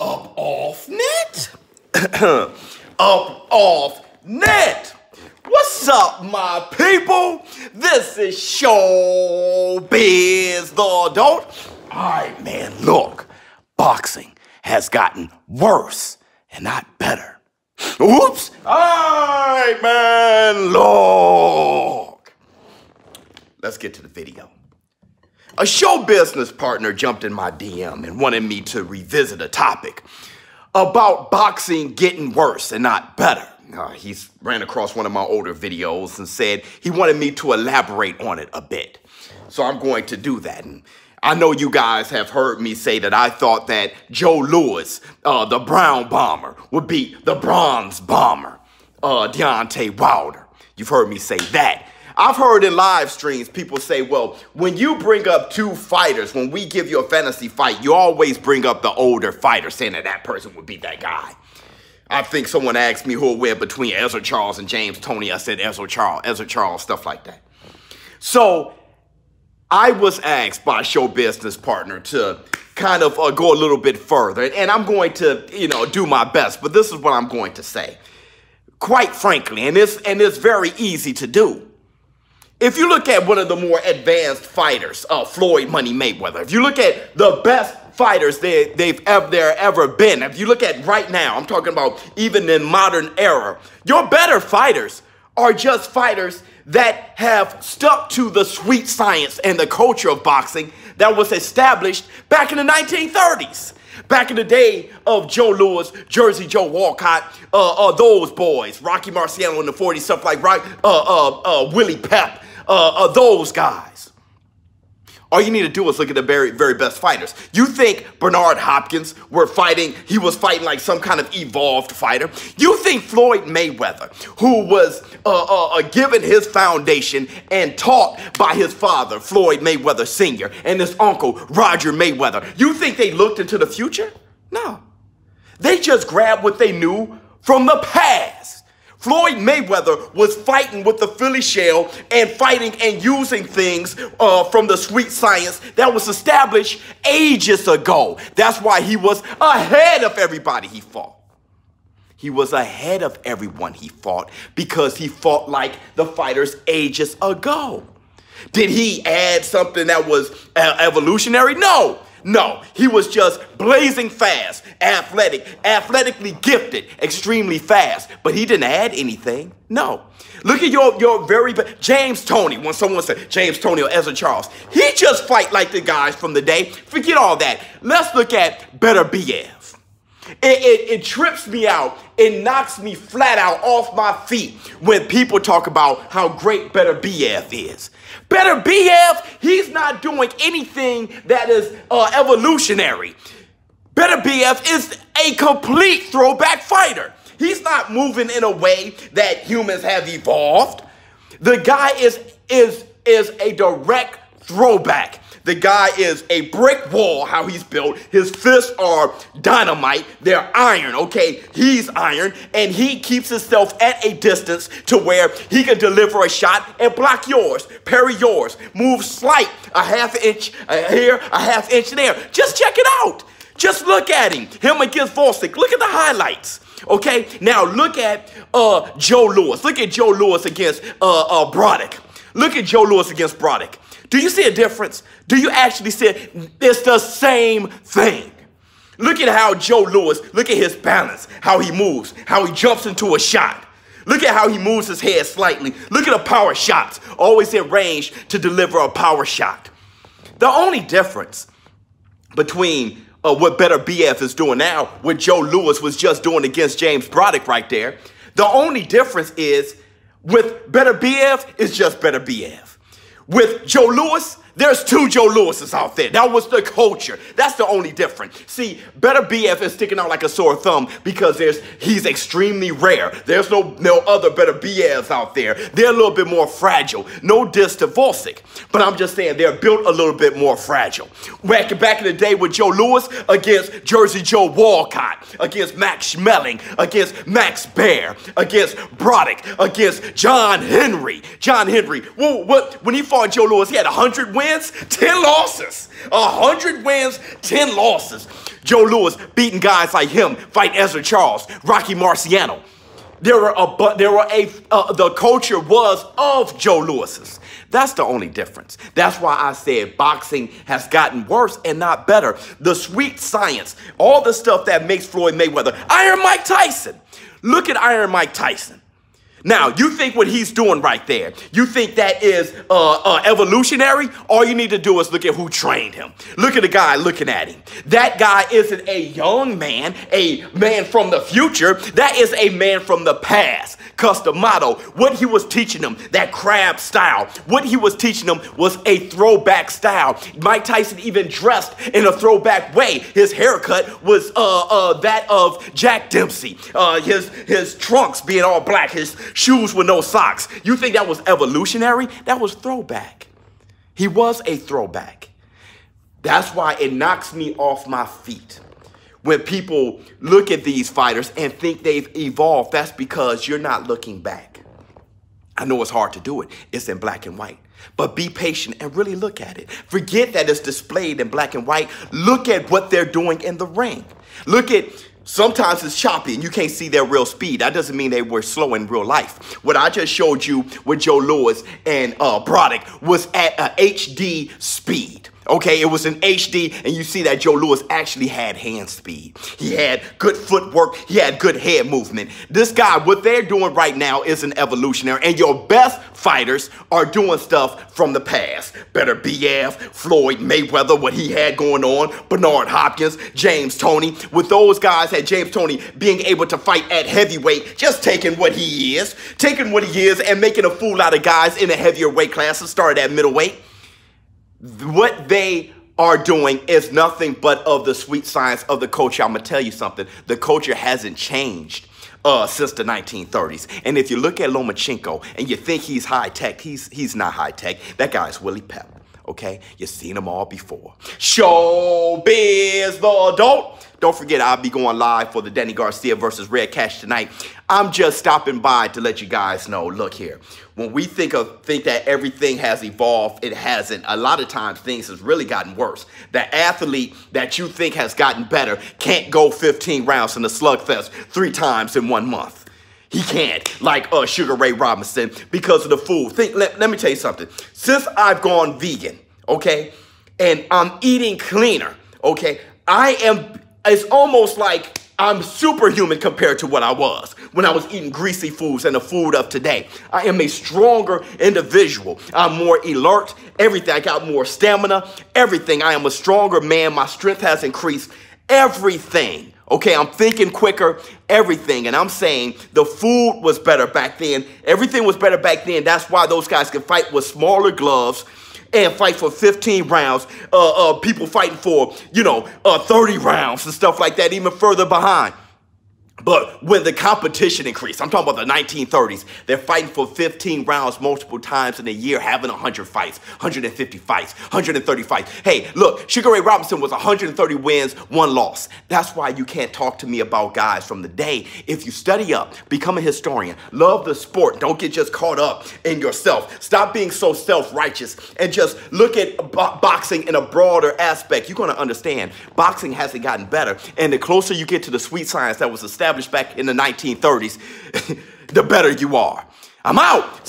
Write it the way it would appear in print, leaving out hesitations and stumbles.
Up off net? Up off net. What's up, my people? This is ShowBizz the Adult. Alright, man, look. Boxing has gotten worse and not better. Oops. Alright, man, look. Let's get to the video. A show business partner jumped in my DM and wanted me to revisit a topic about boxing getting worse and not better. He's ran across one of my older videos and said he wanted me to elaborate on it a bit. So I'm going to do that. And I know you guys have heard me say that I thought that Joe Louis, the brown bomber, would beat the bronze bomber, Deontay Wilder. You've heard me say that. I've heard in live streams people say, well, when you bring up two fighters, when we give you a fantasy fight, you always bring up the older fighter, saying that that person would be that guy. I think someone asked me who will win between Ezra Charles and James Toney. I said Ezra Charles, stuff like that. So I was asked by a show business partner to kind of go a little bit further. And I'm going to, do my best. But this is what I'm going to say. Quite frankly, and it's very easy to do. If you look at one of the more advanced fighters, Floyd Money Mayweather, if you look at the best fighters there ever been, if you look at right now, I'm talking about even in modern era, your better fighters are just fighters that have stuck to the sweet science and the culture of boxing that was established back in the 1930s. Back in the day of Joe Louis, Jersey Joe Walcott, those boys, Rocky Marciano in the 40s, stuff like Willie Pep, those guys. All you need to do is look at the very, very best fighters. You think Bernard Hopkins was fighting like some kind of evolved fighter? You think Floyd Mayweather, who was given his foundation and taught by his father, Floyd Mayweather Sr., and his uncle, Roger Mayweather, you think they looked into the future? No. They just grabbed what they knew from the past. Floyd Mayweather was fighting with the Philly shell and fighting and using things from the sweet science that was established ages ago. That's why he was ahead of everybody he fought. He was ahead of everyone he fought because he fought like the fighters ages ago. Did he add something that was evolutionary? No. No, he was just blazing fast, athletically gifted, extremely fast. But he didn't add anything. No. Look at your very best. James Toney, when someone said James Toney or Ezra Charles, he just fight like the guys from the day. Forget all that. Let's look at Better BF. It trips me out. It knocks me flat out off my feet when people talk about how great Better BF is. Better BF, he's not doing anything that is evolutionary. Better BF is a complete throwback fighter. He's not moving in a way that humans have evolved. The guy is a direct throwback. The guy is a brick wall, how he's built. His fists are dynamite. They're iron, okay? He's iron, and he keeps himself at a distance to where he can deliver a shot and block yours, parry yours, move slight, a half inch here, a half inch there. Just check it out. Just look at him against Volsic. Look at the highlights, okay? Now look at Joe Louis. Look at Joe Louis against Broddick. Look at Joe Louis against Broddick. Do you see a difference? Do you actually see it? It's the same thing. Look at how Joe Louis, look at his balance, how he moves, how he jumps into a shot. Look at how he moves his head slightly. Look at the power shots, always in range to deliver a power shot. The only difference between what Better BF is doing now, what Joe Louis was just doing against James Broddick right there, the only difference is with Better BF, it's just Better BF. With Joe Louis, there's two Joe Louises out there. That was the culture. That's the only difference. See, Better BF is sticking out like a sore thumb because he's extremely rare. There's no other Better BFs out there. They're a little bit more fragile. No diss to Volsic, but I'm just saying they're built a little bit more fragile. Back in the day with Joe Louis against Jersey Joe Walcott, against Max Schmeling, against Max Baer, against Broddick, against John Henry. John Henry, when he fought Joe Louis, he had 100 wins. wins, 10 losses. 100 wins, 10 losses. Joe Louis beating guys like him, fight Ezra Charles, Rocky Marciano. The culture was of Joe Louis's. That's the only difference. That's why I said boxing has gotten worse and not better. The sweet science, all the stuff that makes Floyd Mayweather, Iron Mike Tyson. Look at Iron Mike Tyson. Now, you think what he's doing right there, you think that is evolutionary? All you need to do is look at who trained him. Look at the guy looking at him. That guy isn't a young man, a man from the future. That is a man from the past. Custom motto, what he was teaching them, that crab style, what he was teaching them was a throwback style. Mike Tyson even dressed in a throwback way. His haircut was that of Jack Dempsey. His trunks being all black, his shoes with no socks. You think that was evolutionary? That was throwback. He was a throwback. That's why it knocks me off my feet when people look at these fighters and think they've evolved. That's because you're not looking back. I know it's hard to do it. It's in black and white. But be patient and really look at it. Forget that it's displayed in black and white. Look at what they're doing in the ring. Look at, sometimes it's choppy and you can't see their real speed. That doesn't mean they were slow in real life. What I just showed you with Joe Louis and Broderick was at a HD speed. Okay, it was in HD, and you see that Joe Louis actually had hand speed. He had good footwork. He had good head movement. This guy, what they're doing right now is an evolutionary, and your best fighters are doing stuff from the past. Better BF, Floyd Mayweather, what he had going on, Bernard Hopkins, James Toney. With those guys, had James Toney being able to fight at heavyweight, just taking what he is and making a fool out of guys in a heavier weight class and started at middleweight. What they are doing is nothing but of the sweet science of the culture. I'm going to tell you something. The culture hasn't changed since the 1930s. And if you look at Lomachenko and you think he's high-tech, he's not high-tech. That guy's Willie Pep, okay? You've seen them all before. ShowBizz the adult. Don't forget, I'll be going live for the Danny Garcia versus Red Cash tonight. I'm just stopping by to let you guys know, look here. When we think that everything has evolved, it hasn't. A lot of times things has really gotten worse. The athlete that you think has gotten better can't go 15 rounds in a slugfest 3 times in 1 month. He can't, like Sugar Ray Robinson, because of the food. Let me tell you something. Since I've gone vegan, okay, and I'm eating cleaner, okay, it's almost like I'm superhuman compared to what I was when I was eating greasy foods and the food of today. I am a stronger individual. I'm more alert, everything. I got more stamina, everything. I am a stronger man. My strength has increased, everything. Okay, I'm thinking quicker, everything. And I'm saying the food was better back then. Everything was better back then. That's why those guys could fight with smaller gloves and fight for 15 rounds. People fighting for, 30 rounds and stuff like that, even further behind. But when the competition increased, I'm talking about the 1930s, they're fighting for 15 rounds multiple times in a year, having 100 fights, 150 fights, 130 fights. Hey, look, Sugar Ray Robinson was 130 wins, 1 loss. That's why you can't talk to me about guys from the day. If you study up, become a historian, love the sport, don't get just caught up in yourself. Stop being so self-righteous and just look at boxing in a broader aspect. You're going to understand boxing hasn't gotten better. And the closer you get to the sweet science that was established back in the 1930s, the better you are. I'm out.